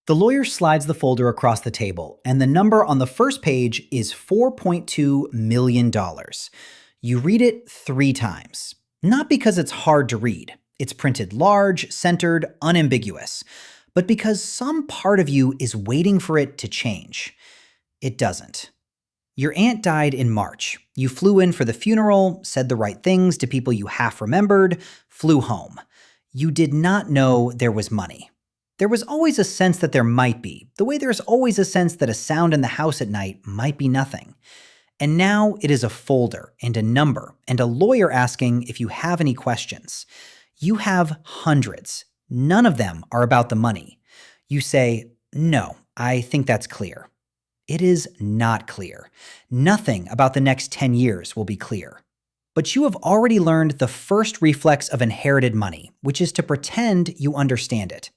The lawyer slides the folder across the table, and the number on the first page is $4.2 million. You read it 3 times. Not because it's hard to read. It's printed large, centered, unambiguous. But because some part of you is waiting for it to change. It doesn't. Your aunt died in March. You flew in for the funeral, said the right things to people you half remembered, flew home. You did not know there was money. There was always a sense that there might be, the way there's always a sense that a sound in the house at night might be nothing. And now it is a folder and a number and a lawyer asking if you have any questions. You have hundreds. None of them are about the money. You say, "No, I think that's clear." It is not clear. Nothing about the next 10 years will be clear. But you have already learned the first reflex of inherited money, which is to pretend you understand it.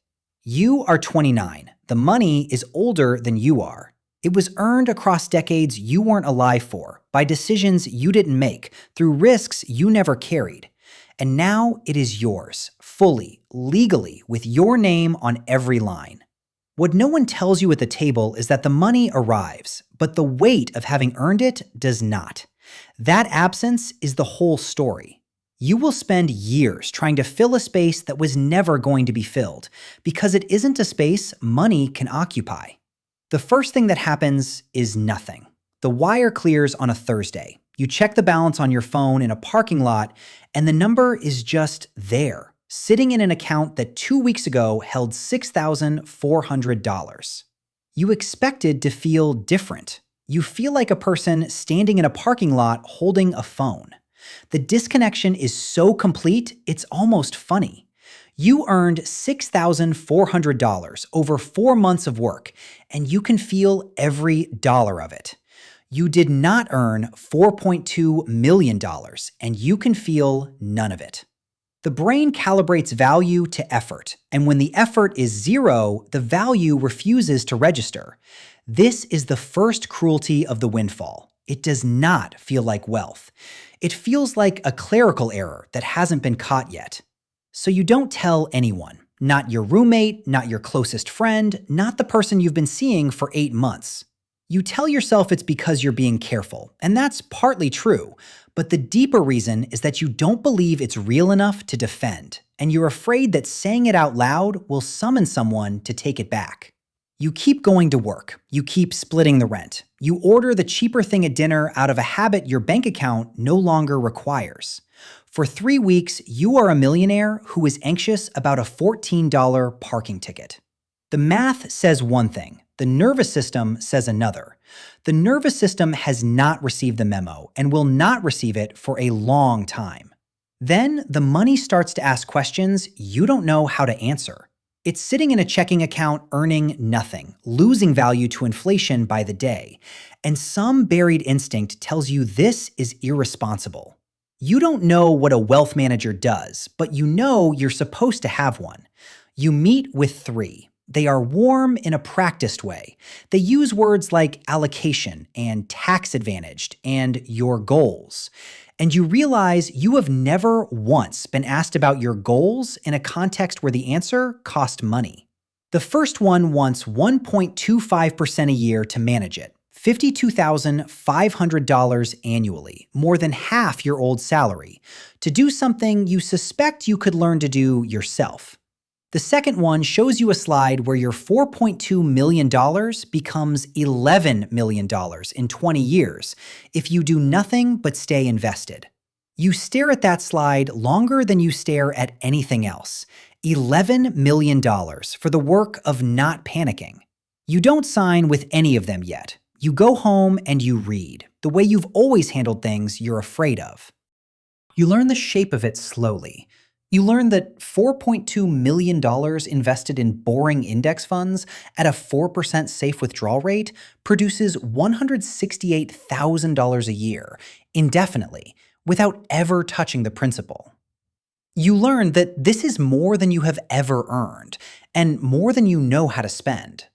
You are 29. The money is older than you are. It was earned across decades you weren't alive for, by decisions you didn't make, through risks you never carried. And now it is yours, fully, legally, with your name on every line. What no one tells you at the table is that the money arrives, but the weight of having earned it does not. That absence is the whole story. You will spend years trying to fill a space that was never going to be filled, because it isn't a space money can occupy. The first thing that happens is nothing. The wire clears on a Thursday. You check the balance on your phone in a parking lot, and the number is just there, sitting in an account that 2 weeks ago held $6,400. You expected to feel different. You feel like a person standing in a parking lot holding a phone. The disconnection is so complete, it's almost funny. You earned $6,400 over 4 months of work, and you can feel every dollar of it. You did not earn $4.2 million, and you can feel none of it. The brain calibrates value to effort, and when the effort is 0, the value refuses to register. This is the first cruelty of the windfall. It does not feel like wealth. It feels like a clerical error that hasn't been caught yet. So you don't tell anyone, not your roommate, not your closest friend, not the person you've been seeing for 8 months. You tell yourself it's because you're being careful, and that's partly true, but the deeper reason is that you don't believe it's real enough to defend, and you're afraid that saying it out loud will summon someone to take it back. You keep going to work. You keep splitting the rent. You order the cheaper thing at dinner out of a habit your bank account no longer requires. For 3 weeks, you are a millionaire who is anxious about a $14 parking ticket. The math says one thing. The nervous system says another. The nervous system has not received the memo and will not receive it for a long time. Then the money starts to ask questions you don't know how to answer. It's sitting in a checking account earning nothing, losing value to inflation by the day, and some buried instinct tells you this is irresponsible. You don't know what a wealth manager does, but you know you're supposed to have one. You meet with 3. They are warm in a practiced way. They use words like allocation and tax advantaged and your goals. And you realize you have never once been asked about your goals in a context where the answer cost money. The first one wants 1.25% a year to manage it, $52,500 annually, more than half your old salary, to do something you suspect you could learn to do yourself. The second one shows you a slide where your $4.2 million becomes $11 million in 20 years if you do nothing but stay invested. You stare at that slide longer than you stare at anything else. $11 million for the work of not panicking. You don't sign with any of them yet. You go home and you read, the way you've always handled things you're afraid of. You learn the shape of it slowly. You learn that $4.2 million invested in boring index funds at a 4% safe withdrawal rate produces $168,000 a year, indefinitely, without ever touching the principal. You learn that this is more than you have ever earned, and more than you know how to spend.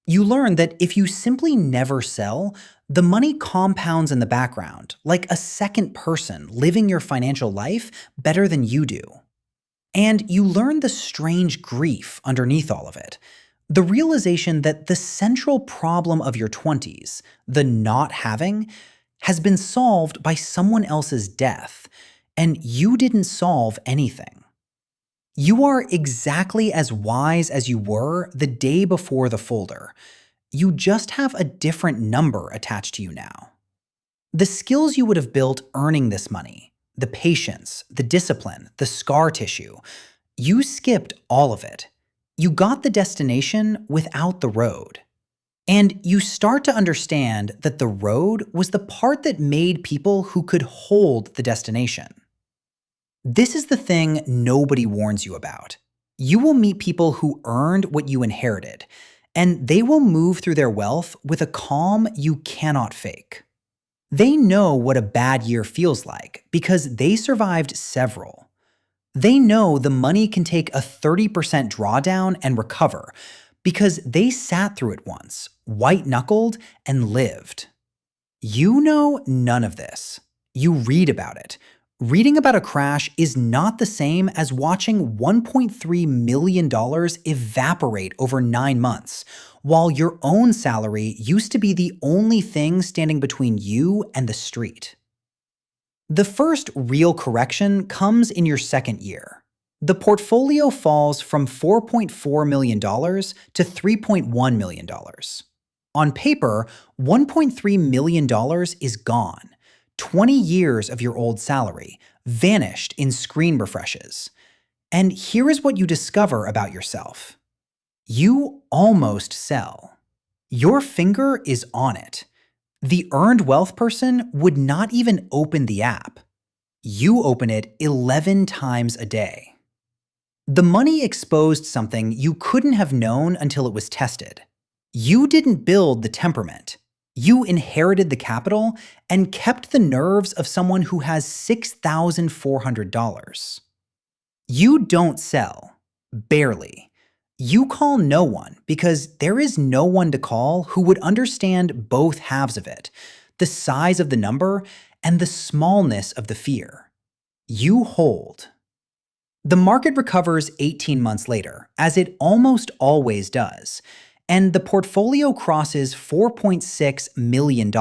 You learn that if you simply never sell, the money compounds in the background, like a second person living your financial life better than you do. And you learn the strange grief underneath all of it. The realization that the central problem of your 20s, the not having, has been solved by someone else's death, and you didn't solve anything. You are exactly as wise as you were the day before the folder. You just have a different number attached to you now. The skills you would have built earning this money, the patience, the discipline, the scar tissue, you skipped all of it. You got the destination without the road. And you start to understand that the road was the part that made people who could hold the destination. This is the thing nobody warns you about. You will meet people who earned what you inherited, and they will move through their wealth with a calm you cannot fake. They know what a bad year feels like because they survived several. They know the money can take a 30% drawdown and recover because they sat through it once, white-knuckled, and lived. You know none of this. You read about it. Reading about a crash is not the same as watching $1.3 million evaporate over 9 months, while your own salary used to be the only thing standing between you and the street. The first real correction comes in your second year. The portfolio falls from $4.4 million to $3.1 million. On paper, $1.3 million is gone. 20 years of your old salary vanished in screen refreshes. And here is what you discover about yourself. You almost sell. Your finger is on it. The earned wealth person would not even open the app. You open it 11 times a day. The money exposed something you couldn't have known until it was tested. You didn't build the temperament. You inherited the capital and kept the nerves of someone who has $6,400. You don't sell. Barely. You call no one because there is no one to call who would understand both halves of it, the size of the number and the smallness of the fear. You hold. The market recovers 18 months later, as it almost always does, and the portfolio crosses $4.6 million,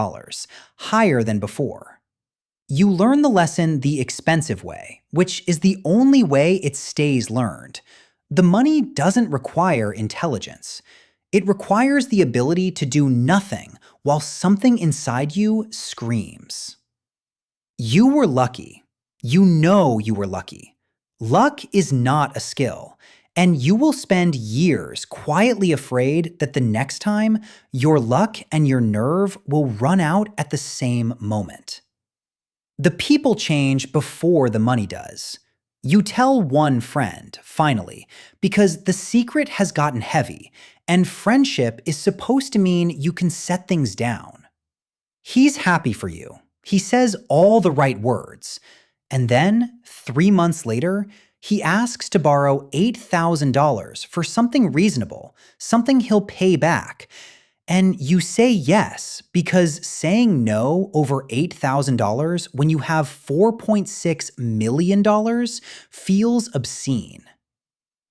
higher than before. You learn the lesson the expensive way, which is the only way it stays learned. The money doesn't require intelligence. It requires the ability to do nothing while something inside you screams. You were lucky. You know you were lucky. Luck is not a skill, and you will spend years quietly afraid that the next time your luck and your nerve will run out at the same moment. The people change before the money does. You tell one friend, finally, because the secret has gotten heavy, and friendship is supposed to mean you can set things down. He's happy for you. He says all the right words. And then, 3 months later, he asks to borrow $8,000 for something reasonable, something he'll pay back. And you say yes because saying no over $8,000 when you have $4.6 million feels obscene.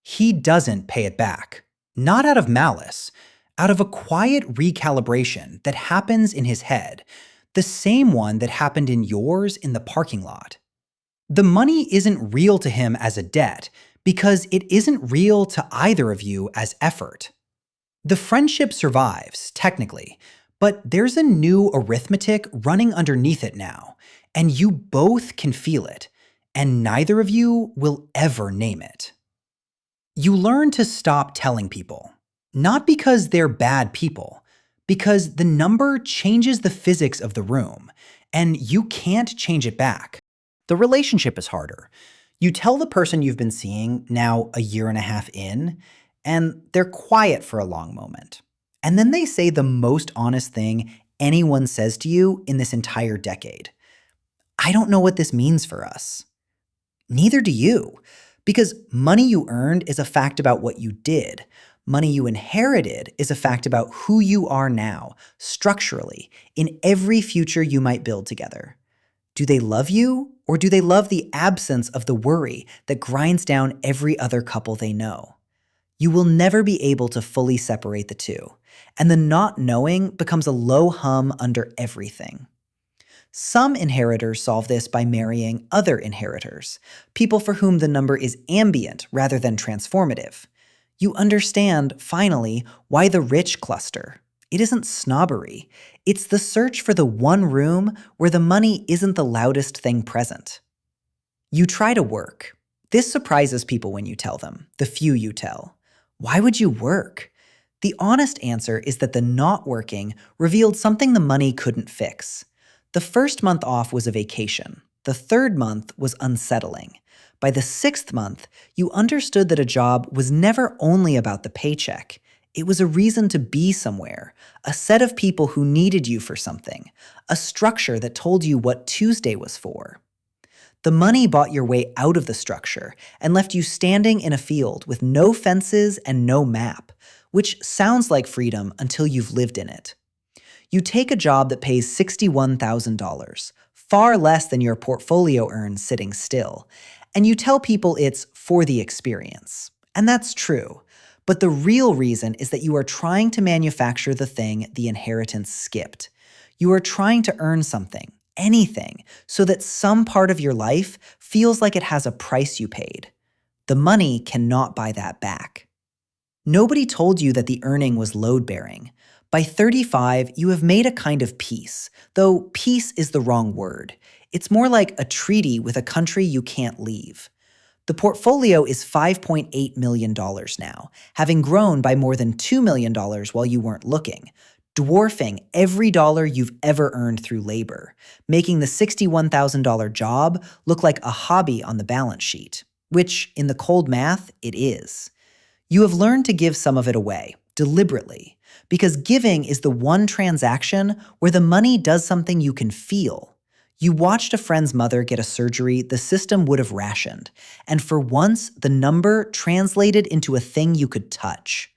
He doesn't pay it back. Not out of malice, out of a quiet recalibration that happens in his head, the same one that happened in yours in the parking lot. The money isn't real to him as a debt because it isn't real to either of you as effort. The friendship survives, technically, but there's a new arithmetic running underneath it now, and you both can feel it, and neither of you will ever name it. You learn to stop telling people, not because they're bad people, because the number changes the physics of the room, and you can't change it back. The relationship is harder. You tell the person you've been seeing now a year and a half in, and they're quiet for a long moment. And then they say the most honest thing anyone says to you in this entire decade. I don't know what this means for us. Neither do you, because money you earned is a fact about what you did. Money you inherited is a fact about who you are now, structurally, in every future you might build together. Do they love you, or do they love the absence of the worry that grinds down every other couple they know? You will never be able to fully separate the two, and the not knowing becomes a low hum under everything. Some inheritors solve this by marrying other inheritors, people for whom the number is ambient rather than transformative. You understand, finally, why the rich cluster. It isn't snobbery. It's the search for the one room where the money isn't the loudest thing present. You try to work. This surprises people when you tell them, the few you tell. Why would you work? The honest answer is that the not working revealed something the money couldn't fix. The first month off was a vacation. The third month was unsettling. By the sixth month, you understood that a job was never only about the paycheck. It was a reason to be somewhere, a set of people who needed you for something, a structure that told you what Tuesday was for. The money bought your way out of the structure and left you standing in a field with no fences and no map, which sounds like freedom until you've lived in it. You take a job that pays $61,000, far less than your portfolio earns sitting still, and you tell people it's for the experience. And that's true. But the real reason is that you are trying to manufacture the thing the inheritance skipped. You are trying to earn something, anything, so that some part of your life feels like it has a price you paid. The money cannot buy that back. Nobody told you that the earning was load-bearing. By 35, you have made a kind of peace, though peace is the wrong word. It's more like a treaty with a country you can't leave. The portfolio is $5.8 million now, having grown by more than $2 million while you weren't looking, dwarfing every dollar you've ever earned through labor, making the $61,000 job look like a hobby on the balance sheet, which, in the cold math, it is. You have learned to give some of it away, deliberately, because giving is the one transaction where the money does something you can feel. You watched a friend's mother get a surgery the system would have rationed, and for once, the number translated into a thing you could touch.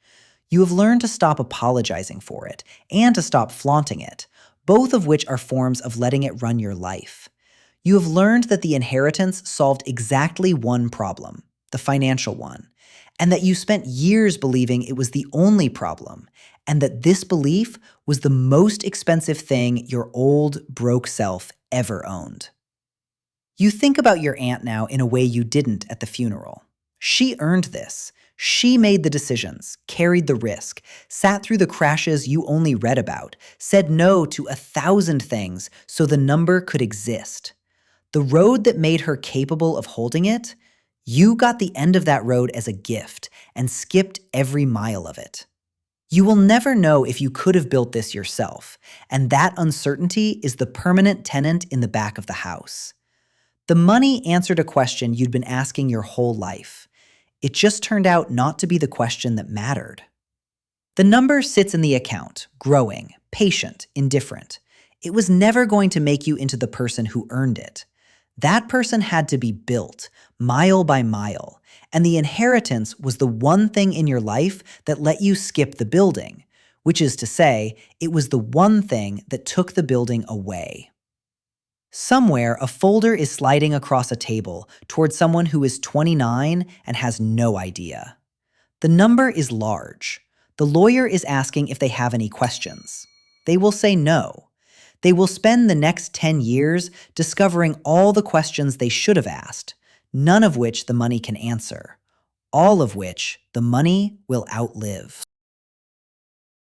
You have learned to stop apologizing for it, and to stop flaunting it, both of which are forms of letting it run your life. You have learned that the inheritance solved exactly one problem, the financial one, and that you spent years believing it was the only problem, and that this belief was the most expensive thing your old, broke self ever owned. You think about your aunt now in a way you didn't at the funeral. She earned this. She made the decisions, carried the risk, sat through the crashes you only read about, said no to 1,000 things so the number could exist. The road that made her capable of holding it, you got the end of that road as a gift and skipped every mile of it. You will never know if you could have built this yourself, and that uncertainty is the permanent tenant in the back of the house. The money answered a question you'd been asking your whole life. It just turned out not to be the question that mattered. The number sits in the account, growing, patient, indifferent. It was never going to make you into the person who earned it. That person had to be built, mile by mile, and the inheritance was the one thing in your life that let you skip the building, which is to say, it was the one thing that took the building away. Somewhere, a folder is sliding across a table toward someone who is 29 and has no idea. The number is large. The lawyer is asking if they have any questions. They will say no. They will spend the next 10 years discovering all the questions they should have asked, none of which the money can answer, all of which the money will outlive.